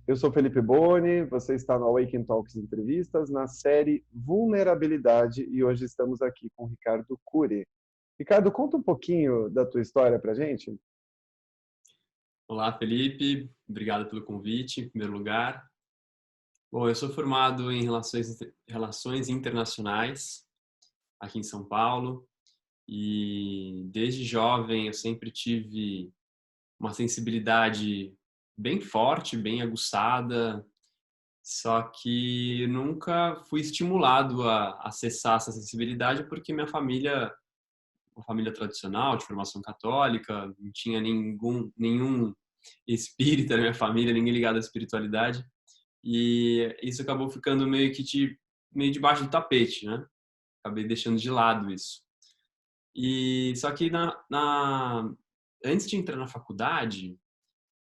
Eu sou Felipe Boni, você está no Awaken Talks Entrevistas, na série Vulnerabilidade, e hoje estamos aqui com o Ricardo Cury. Ricardo, conta um pouquinho da tua história pra gente. Olá, Felipe. Obrigado pelo convite, em primeiro lugar. Bom, eu sou formado em Relações Internacionais aqui em São Paulo e desde jovem eu sempre tive uma sensibilidade bem forte, bem aguçada, só que nunca fui estimulado a acessar essa sensibilidade porque minha família, uma família tradicional, de formação católica, não tinha nenhum espírita na minha família, ninguém ligado à espiritualidade. E isso acabou ficando meio debaixo do tapete, né? Acabei deixando de lado isso. E só que antes de entrar na faculdade,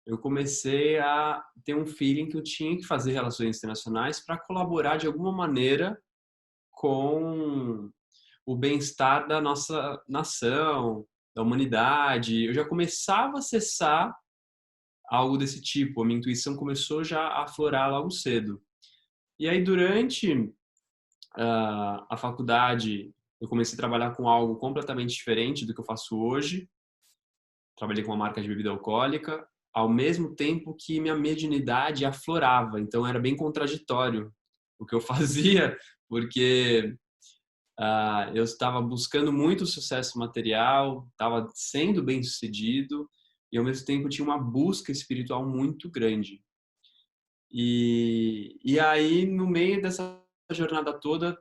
eu comecei a ter um feeling que eu tinha que fazer relações internacionais para colaborar de alguma maneira com o bem-estar da nossa nação, da humanidade. Eu já começava a acessar algo desse tipo. A minha intuição começou já a aflorar logo cedo. E aí, durante a faculdade, eu comecei a trabalhar com algo completamente diferente do que eu faço hoje. Trabalhei com uma marca de bebida alcoólica, ao mesmo tempo que minha mediunidade aflorava. Então, era bem contraditório o que eu fazia, porque eu estava buscando muito sucesso material, estava sendo bem sucedido, e ao mesmo tempo tinha uma busca espiritual muito grande. E aí, no meio dessa jornada toda,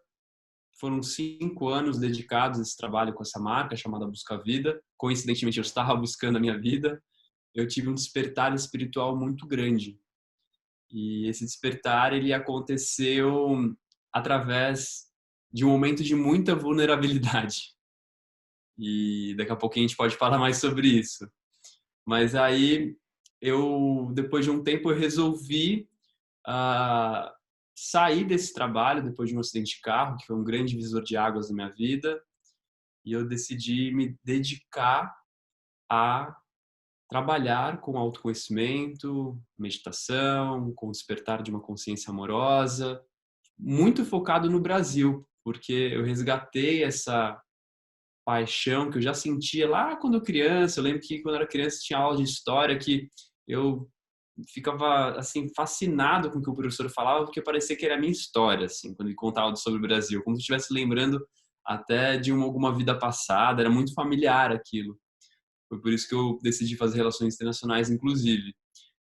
foram 5 anos dedicados a esse trabalho com essa marca chamada Busca Vida. Coincidentemente, eu estava buscando a minha vida. Eu tive um despertar espiritual muito grande. E esse despertar, ele aconteceu através de um momento de muita vulnerabilidade. E daqui a pouquinho a gente pode falar mais sobre isso. Mas aí, depois de um tempo, eu resolvi a sair desse trabalho depois de um acidente de carro, que foi um grande divisor de águas na minha vida, e eu decidi me dedicar a trabalhar com autoconhecimento, meditação, com o despertar de uma consciência amorosa, muito focado no Brasil, porque eu resgatei essa paixão que eu já sentia lá quando criança. Eu lembro que quando eu era criança tinha aula de história que eu ficava assim fascinado com o que o professor falava, porque parecia que era a minha história, assim, quando ele contava sobre o Brasil, como se eu estivesse lembrando até de alguma vida passada. Era muito familiar aquilo. Foi por isso que eu decidi fazer relações internacionais, inclusive.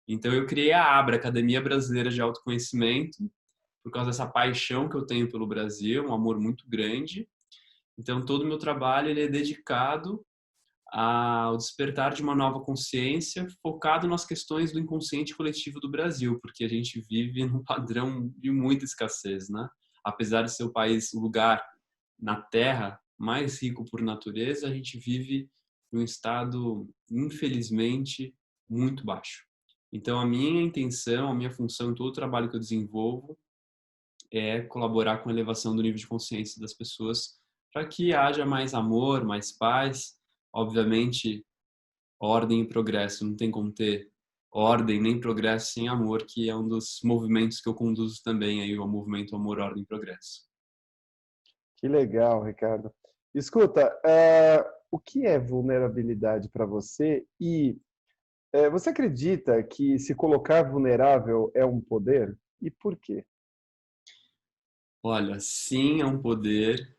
Então eu criei a ABRA, Academia Brasileira de Autoconhecimento, por causa dessa paixão que eu tenho pelo Brasil, um amor muito grande. Então todo o meu trabalho ele é dedicado ao despertar de uma nova consciência, focado nas questões do inconsciente coletivo do Brasil, porque a gente vive num padrão de muita escassez, né? Apesar de ser o país, o lugar na Terra mais rico por natureza, a gente vive num estado, infelizmente, muito baixo. Então, a minha intenção, a minha função em todo o trabalho que eu desenvolvo é colaborar com a elevação do nível de consciência das pessoas para que haja mais amor, mais paz. Obviamente, ordem e progresso. Não tem como ter ordem nem progresso sem amor, que é um dos movimentos que eu conduzo também, aí, o movimento Amor, Ordem e Progresso. Que legal, Ricardo. Escuta, o que é vulnerabilidade para você? E você acredita que se colocar vulnerável é um poder? E por quê? Olha, sim, é um poder,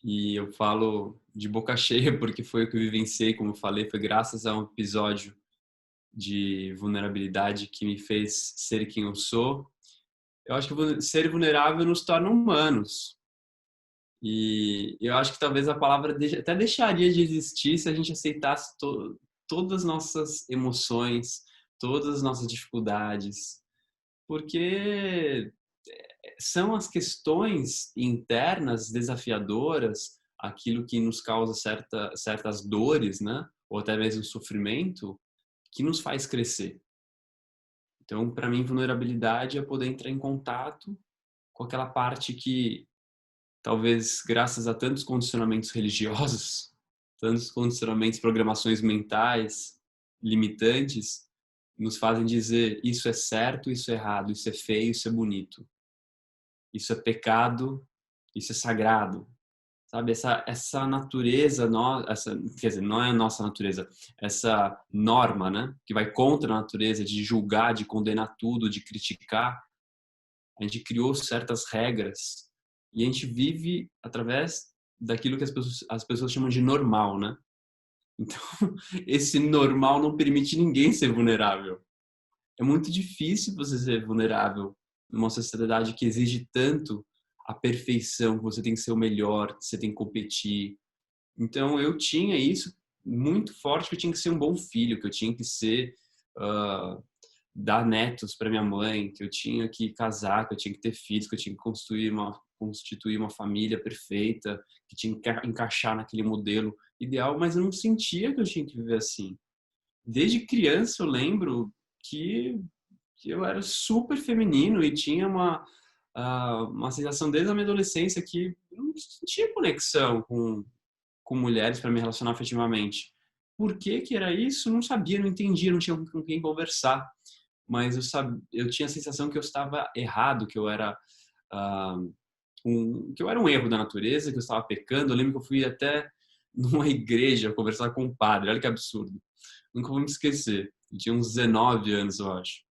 e eu falo de boca cheia porque foi o que eu vivenciei, como eu falei, foi graças a um episódio de vulnerabilidade que me fez ser quem eu sou. Eu acho que ser vulnerável nos torna humanos. E eu acho que talvez a palavra até deixaria de existir se a gente aceitasse todas as nossas emoções, todas as nossas dificuldades, porque são as questões internas desafiadoras, aquilo que nos causa certas dores, né? Ou até mesmo sofrimento, que nos faz crescer. Então, para mim, vulnerabilidade é poder entrar em contato com aquela parte que, talvez graças a tantos condicionamentos religiosos, tantos condicionamentos, programações mentais limitantes, nos fazem dizer isso é certo, isso é errado, isso é feio, isso é bonito, isso é pecado, isso é sagrado. Sabe, essa natureza, quer dizer, não é a nossa natureza, essa norma, né, que vai contra a natureza de julgar, de condenar tudo, de criticar, a gente criou certas regras e a gente vive através daquilo que as pessoas chamam de normal, né? Então, esse normal não permite ninguém ser vulnerável. É muito difícil você ser vulnerável numa sociedade que exige tanto a perfeição, que você tem que ser o melhor, que você tem que competir. Então, eu tinha isso muito forte, que eu tinha que ser um bom filho, que eu tinha que ser uh, dar netos para minha mãe, que eu tinha que casar, que eu tinha que ter filhos, que eu tinha que constituir uma família perfeita, que tinha que encaixar naquele modelo ideal, mas eu não sentia que eu tinha que viver assim. Desde criança eu lembro que, que eu era super feminino e tinha uma sensação desde a minha adolescência que eu não sentia conexão com mulheres para me relacionar afetivamente. Por que que era isso? Não sabia, não entendia, não tinha com quem conversar. Mas eu tinha a sensação que eu estava errado, que eu era ah, que eu era um erro da natureza, que eu estava pecando. Eu lembro que eu fui até numa igreja conversar com um padre. Olha que absurdo. Nunca vou me esquecer. Eu tinha uns 19 anos, eu acho.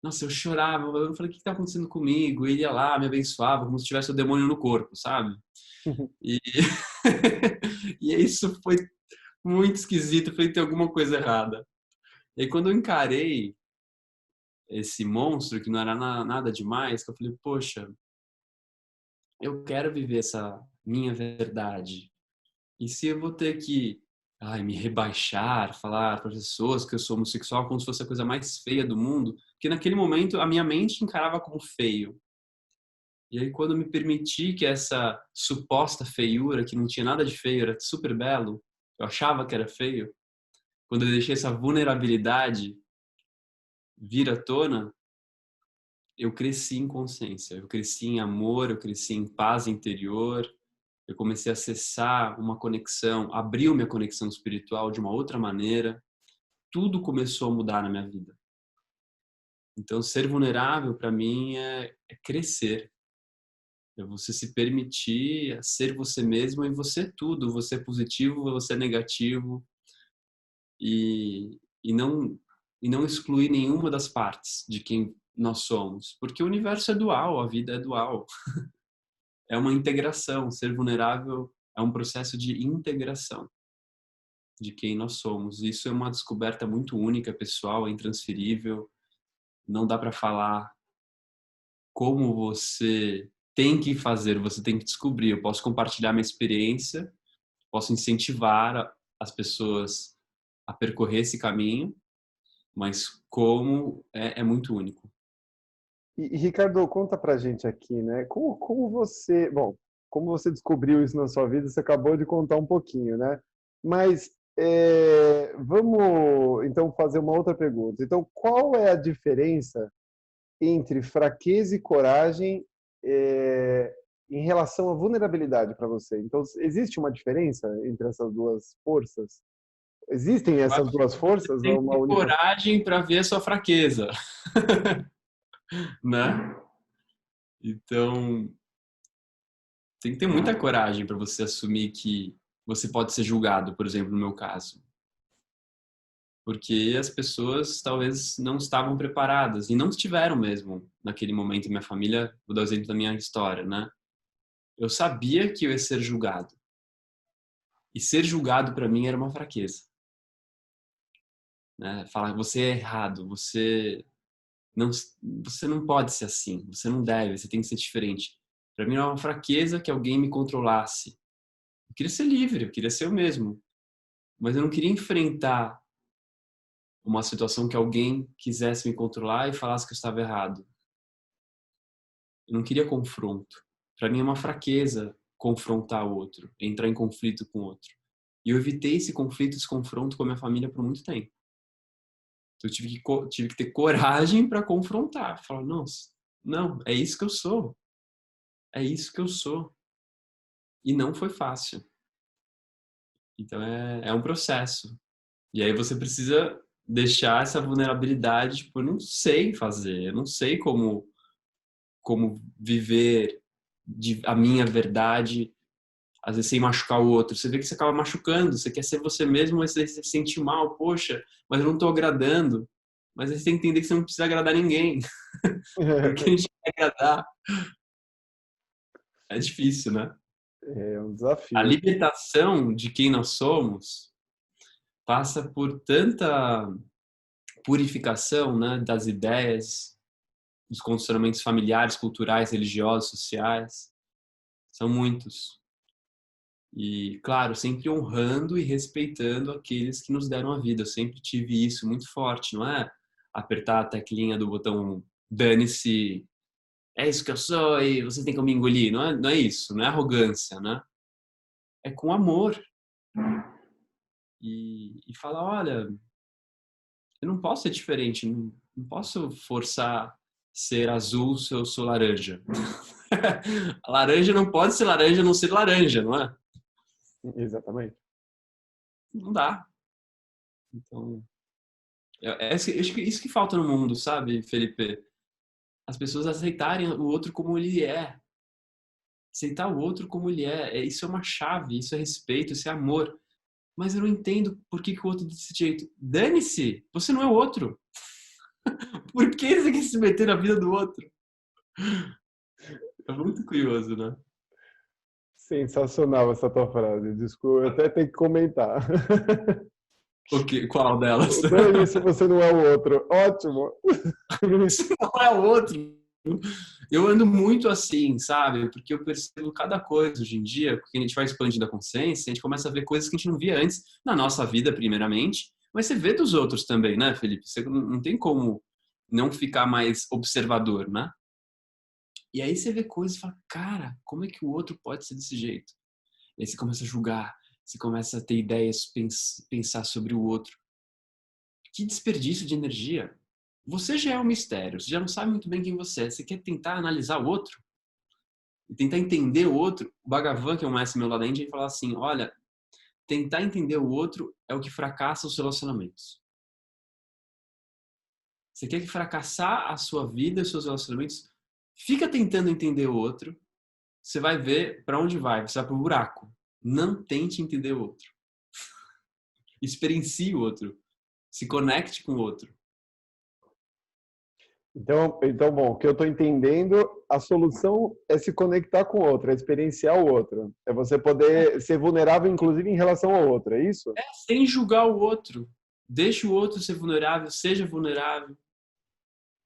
Nossa, eu chorava. Eu falei, o que está acontecendo comigo? Ele ia lá, me abençoava, como se tivesse o demônio no corpo, sabe? E, e isso foi muito esquisito. Foi ter alguma coisa errada. E aí, quando eu encarei esse monstro, que não era nada demais, que eu falei, poxa, eu quero viver essa minha verdade. E se eu vou ter que me rebaixar, falar para as pessoas que eu sou homossexual como se fosse a coisa mais feia do mundo, porque naquele momento a minha mente encarava como feio. E aí quando eu me permiti que essa suposta feiura, que não tinha nada de feio, era super belo, eu achava que era feio, quando eu deixei essa vulnerabilidade vir à tona, eu cresci em consciência, eu cresci em amor, eu cresci em paz interior, eu comecei a acessar uma conexão, abriu minha conexão espiritual de uma outra maneira, tudo começou a mudar na minha vida. Então, ser vulnerável para mim é crescer, é você se permitir ser você mesmo e você tudo, você é positivo, você é negativo e não excluir nenhuma das partes de quem nós somos, porque o universo é dual, a vida é dual. É uma integração. Ser vulnerável é um processo de integração de quem nós somos. Isso é uma descoberta muito única, pessoal, é intransferível. Não dá para falar como você tem que fazer, você tem que descobrir. Eu posso compartilhar minha experiência, posso incentivar as pessoas a percorrer esse caminho, mas como é muito único. E, Ricardo, conta pra gente aqui, né? Como você, bom, como você descobriu isso na sua vida, você acabou de contar um pouquinho, né? Mas vamos então fazer uma outra pergunta. Então, qual é a diferença entre fraqueza e coragem é, em relação à vulnerabilidade para você? Então, existe uma diferença entre essas duas forças? Existem Eu essas acho duas que você forças tem ou que uma ter única? coragem para ver a sua fraqueza, né? Então, tem que ter muita coragem para você assumir que você pode ser julgado, por exemplo, no meu caso. Porque as pessoas talvez não estavam preparadas e não estiveram mesmo naquele momento. Minha família, vou dar o exemplo da minha história, né? Eu sabia que eu ia ser julgado. E ser julgado para mim era uma fraqueza, né? Falar, você é errado, não, você não pode ser assim, você não deve, você tem que ser diferente. Para mim era uma fraqueza que alguém me controlasse. Eu queria ser livre, eu queria ser eu mesmo, mas eu não queria enfrentar uma situação que alguém quisesse me controlar e falasse que eu estava errado. Eu não queria confronto. Para mim é uma fraqueza confrontar o outro, entrar em conflito com o outro. E eu evitei esse conflito, esse confronto com a minha família por muito tempo. Então, eu tive que ter coragem para confrontar. Falar, não, não, é isso que eu sou. É isso que eu sou. E não foi fácil. Então é um processo. E aí você precisa deixar essa vulnerabilidade, tipo, eu não sei fazer, eu não sei como viver a minha verdade, às vezes sem machucar o outro. Você vê que você acaba machucando, você quer ser você mesmo, mas você se sente mal, poxa, mas eu não tô agradando. Mas aí você tem que entender que você não precisa agradar ninguém, porque a gente quer agradar. É difícil, né? É um A desafio. libertação de quem nós somos passa por tanta purificação, né, das ideias, dos condicionamentos familiares, culturais, religiosos, sociais. São muitos. E, claro, sempre honrando e respeitando aqueles que nos deram a vida. Eu sempre tive isso muito forte, não é apertar a teclinha do botão dane-se, é isso que eu sou e você tem que me engolir. Não é isso, não é arrogância, né? É com amor. E falar, olha, eu não posso ser diferente, não posso forçar ser azul se eu sou laranja. A laranja não pode ser laranja, não ser laranja, não é? Exatamente. Não dá. Então, acho que isso que falta no mundo, sabe, Felipe? As pessoas aceitarem o outro como ele é. Aceitar o outro como ele é. Isso é uma chave, isso é respeito, isso é amor. Mas eu não entendo por que o outro é desse jeito. Dane-se! Você não é o outro. Por que você quer se meter na vida do outro? É muito curioso, né? Sensacional essa tua frase. Desculpa, eu até tenho que comentar. Qual delas? Dane-se, você não é o outro. Ótimo. Você não é o outro. Eu ando muito assim, sabe? Porque eu percebo cada coisa hoje em dia, porque a gente vai expandindo a consciência, a gente começa a ver coisas que a gente não via antes, na nossa vida, primeiramente, mas você vê dos outros também, né, Felipe? Você não tem como não ficar mais observador, né? E aí você vê coisas e fala, cara, como é que o outro pode ser desse jeito? E aí você começa a julgar, você começa a ter ideias, pensar sobre o outro. Que desperdício de energia. Você já é um mistério, você já não sabe muito bem quem você é. Você quer tentar analisar o outro? E tentar entender o outro? O Bhagavan, que é um mestre meu lá da Índia, ele fala assim, olha, tentar entender o outro é o que fracassa os relacionamentos. Você quer que fracassar a sua vida e os seus relacionamentos? Fica tentando entender o outro, você vai ver para onde vai, você vai pro buraco. Não tente entender o outro. Experiencie o outro. Se conecte com o outro. Então, bom, o que eu estou entendendo, a solução é se conectar com o outro, é experienciar o outro. É você poder ser vulnerável, inclusive, em relação ao outro, é isso? Sem julgar o outro. Deixe o outro ser vulnerável, seja vulnerável.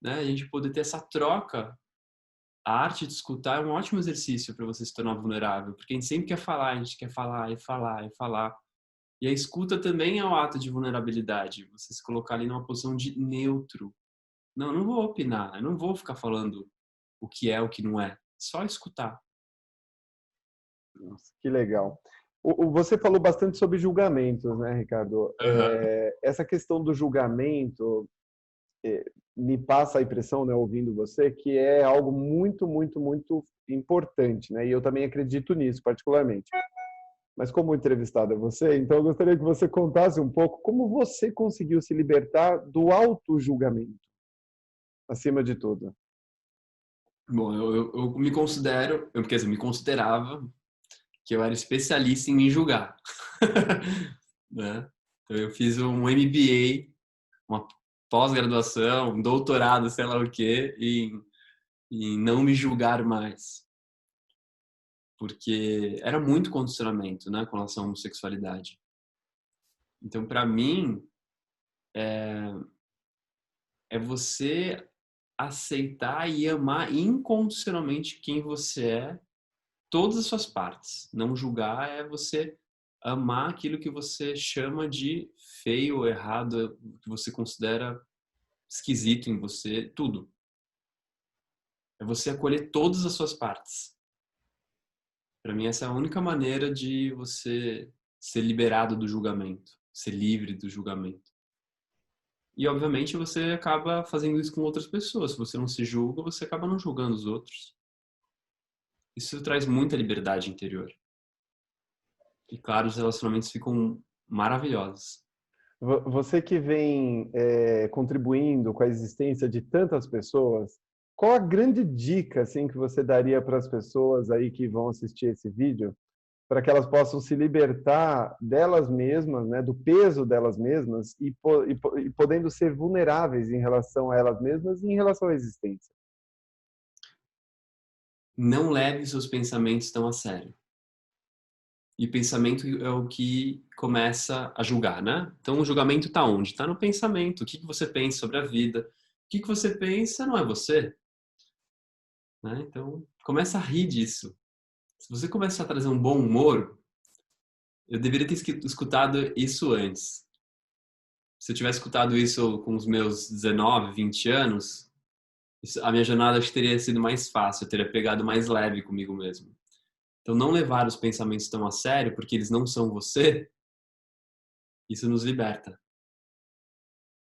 Né? A gente poder ter essa troca. A arte de escutar é um ótimo exercício para você se tornar vulnerável, porque a gente sempre quer falar, a gente quer falar e falar e falar. E a escuta também é um ato de vulnerabilidade. Você se colocar ali numa posição de neutro. Não, eu não vou opinar, eu não vou ficar falando o que é, o que não é. Só escutar. Nossa, que legal. Você falou bastante sobre julgamentos, né, Ricardo? Uhum. Essa questão do julgamento me passa a impressão, né, ouvindo você, que é algo muito, muito, muito importante, né? E eu também acredito nisso, particularmente. Mas como entrevistado é você, então eu gostaria que você contasse um pouco como você conseguiu se libertar do auto-julgamento, acima de tudo. Bom, eu me considero, quer dizer, eu me considerava que eu era especialista em me julgar. Né? Então, eu fiz um MBA, uma pós-graduação, um doutorado, sei lá o quê, em não me julgar mais. Porque era muito condicionamento, né, com relação à homossexualidade. Então, para mim, é você aceitar e amar incondicionalmente quem você é, todas as suas partes. Não julgar é você amar aquilo que você chama de feio ou errado, que você considera esquisito em você, tudo. É você acolher todas as suas partes. Para mim, essa é a única maneira de você ser liberado do julgamento, ser livre do julgamento. E, obviamente, você acaba fazendo isso com outras pessoas. Se você não se julga, você acaba não julgando os outros. Isso traz muita liberdade interior. E, claro, os relacionamentos ficam maravilhosos. Você que vem contribuindo com a existência de tantas pessoas, qual a grande dica assim que você daria para as pessoas aí que vão assistir esse vídeo, para que elas possam se libertar delas mesmas, né, do peso delas mesmas e podendo ser vulneráveis em relação a elas mesmas e em relação à existência? Não leve seus pensamentos tão a sério. E pensamento é o que começa a julgar, né? Então o julgamento está onde? Está no pensamento. O que você pensa sobre a vida? O que você pensa não é você, né? Então começa a rir disso. Se você começar a trazer um bom humor, eu deveria ter escutado isso antes. Se eu tivesse escutado isso com os meus 19, 20 anos, a minha jornada acho que teria sido mais fácil, eu teria pegado mais leve comigo mesmo. Então não levar os pensamentos tão a sério, porque eles não são você, isso nos liberta.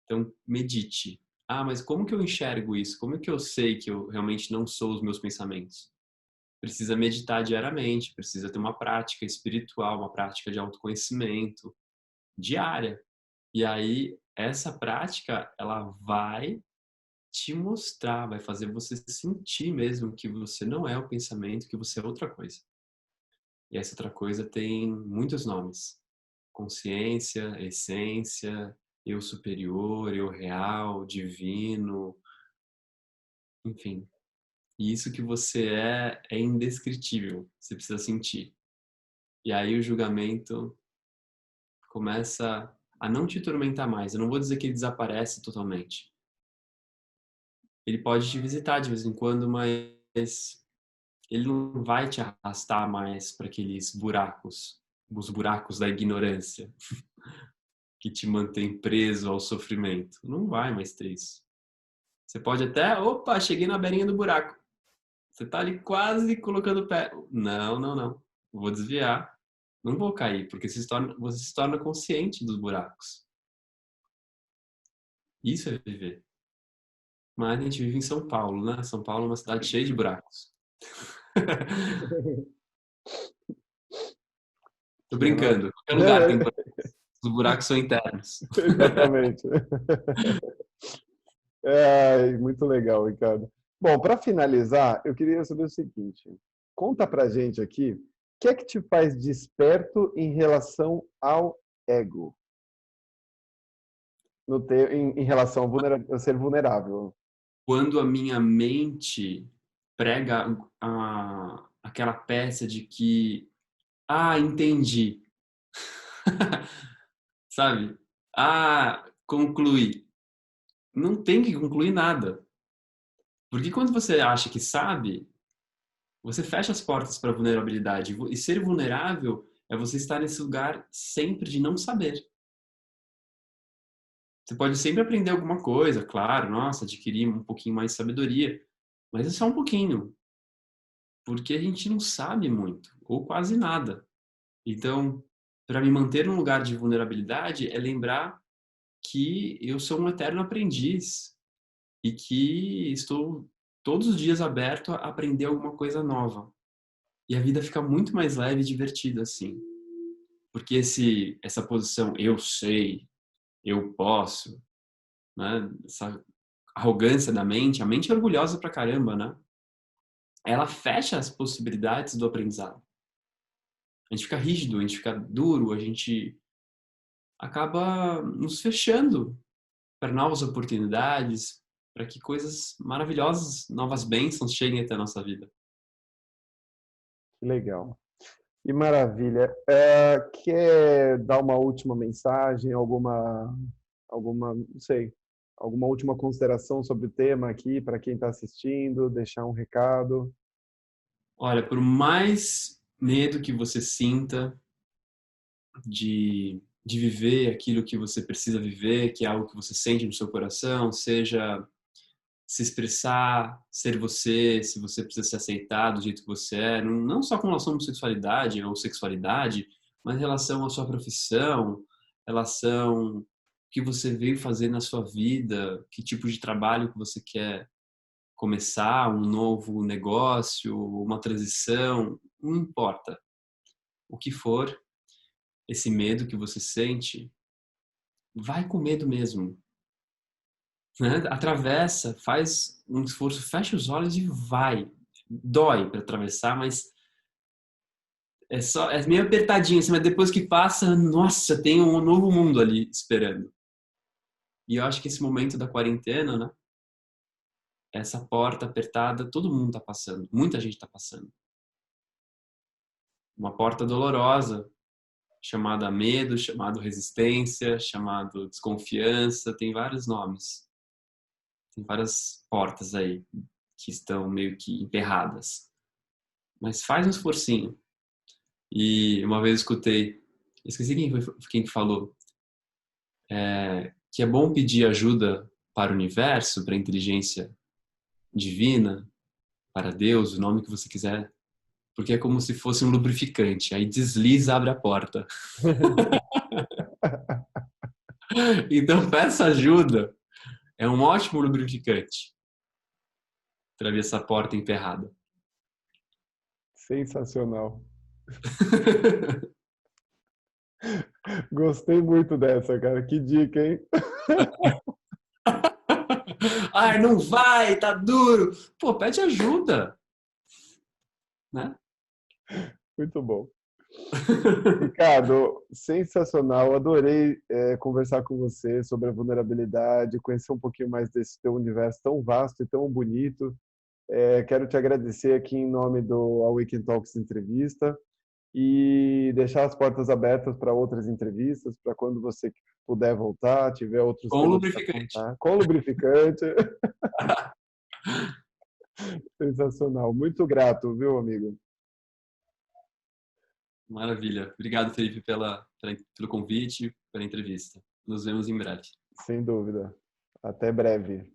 Então, medite. Ah, mas como que eu enxergo isso? Como que eu sei que eu realmente não sou os meus pensamentos? Precisa meditar diariamente, precisa ter uma prática espiritual, uma prática de autoconhecimento diária. E aí, essa prática, ela vai te mostrar, vai fazer você sentir mesmo que você não é o pensamento, que você é outra coisa. E essa outra coisa tem muitos nomes. Consciência, essência, eu superior, eu real, divino, enfim. E isso que você é indescritível. Você precisa sentir. E aí o julgamento começa a não te atormentar mais. Eu não vou dizer que ele desaparece totalmente. Ele pode te visitar de vez em quando, mas ele não vai te arrastar mais para aqueles buracos, os buracos da ignorância que te mantém preso ao sofrimento. Não vai mais ter isso. Você pode até, opa, cheguei na beirinha do buraco. Você tá ali quase colocando o pé. Não, não, não. Vou desviar. Não vou cair, porque você se torna consciente dos buracos. Isso é viver. Mas a gente vive em São Paulo, né? São Paulo é uma cidade cheia de buracos. Tô É, mas... brincando. Qualquer Não, lugar tem buracos. Os buracos são internos. exatamente. É, muito legal, Ricardo. Bom, para finalizar, eu queria saber o seguinte: conta pra gente aqui, o que é que te faz desperto em relação ao ego, em relação a ser vulnerável? Quando a minha mente prega aquela peça de que, entendi. Sabe? Conclui. Não tem que concluir nada. Porque quando você acha que sabe, você fecha as portas para a vulnerabilidade. E ser vulnerável é você estar nesse lugar sempre de não saber. Você pode sempre aprender alguma coisa, claro, nossa, adquirir um pouquinho mais de sabedoria, mas é só um pouquinho, porque a gente não sabe muito, ou quase nada. Então, para me manter num lugar de vulnerabilidade é lembrar que eu sou um eterno aprendiz e que estou todos os dias aberto a aprender alguma coisa nova. E a vida fica muito mais leve e divertida assim. Porque essa posição eu sei, eu posso, né? Essa arrogância da mente, a mente é orgulhosa pra caramba, né? Ela fecha as possibilidades do aprendizado. A gente fica rígido, a gente fica duro, a gente acaba nos fechando para novas oportunidades, para que coisas maravilhosas, novas bênçãos cheguem até a nossa vida. Que legal. Que maravilha. Quer dar uma última mensagem, não sei, alguma última consideração sobre o tema aqui para quem está assistindo, deixar um recado? Olha, por mais medo que você sinta de viver aquilo que você precisa viver, que é algo que você sente no seu coração, seja se expressar, ser você, se você precisa se aceitar do jeito que você é, não só com relação à homossexualidade ou sexualidade, mas em relação à sua profissão, relação ao que você veio fazer na sua vida, que tipo de trabalho que você quer começar, um novo negócio, uma transição, não importa. O que for, esse medo que você sente, vai com medo mesmo, né? Atravessa, faz um esforço, fecha os olhos e vai. Dói para atravessar, mas é meio apertadinho, assim, mas depois que passa, nossa, tem um novo mundo ali esperando. E eu acho que esse momento da quarentena, né? Essa porta apertada, todo mundo tá passando, muita gente tá passando. Uma porta dolorosa, chamada medo, chamado resistência, chamado desconfiança, tem vários nomes. Tem várias portas aí que estão meio que emperradas. Mas faz um esforcinho. E uma vez eu escutei, esqueci quem falou, que é bom pedir ajuda para o universo, para a inteligência divina, para Deus, o nome que você quiser, porque é como se fosse um lubrificante. Aí desliza, abre a porta. Então peça ajuda. É um ótimo lubrificante para ver essa porta emperrada. Sensacional. Gostei muito dessa, cara. Que dica, hein? Ai, não vai, tá duro. Pô, pede ajuda, né? Muito bom. Ricardo, sensacional. Adorei conversar com você sobre a vulnerabilidade, conhecer um pouquinho mais desse teu universo tão vasto e tão bonito. Quero te agradecer aqui em nome do Awaken Talks Entrevista e deixar as portas abertas para outras entrevistas, para quando você puder voltar, tiver outros Com temas para lubrificante. contar. Com lubrificante. Sensacional. Muito grato, viu, amigo? Maravilha. Obrigado, Felipe, pelo convite, pela entrevista. Nos vemos em breve. Sem dúvida. Até breve.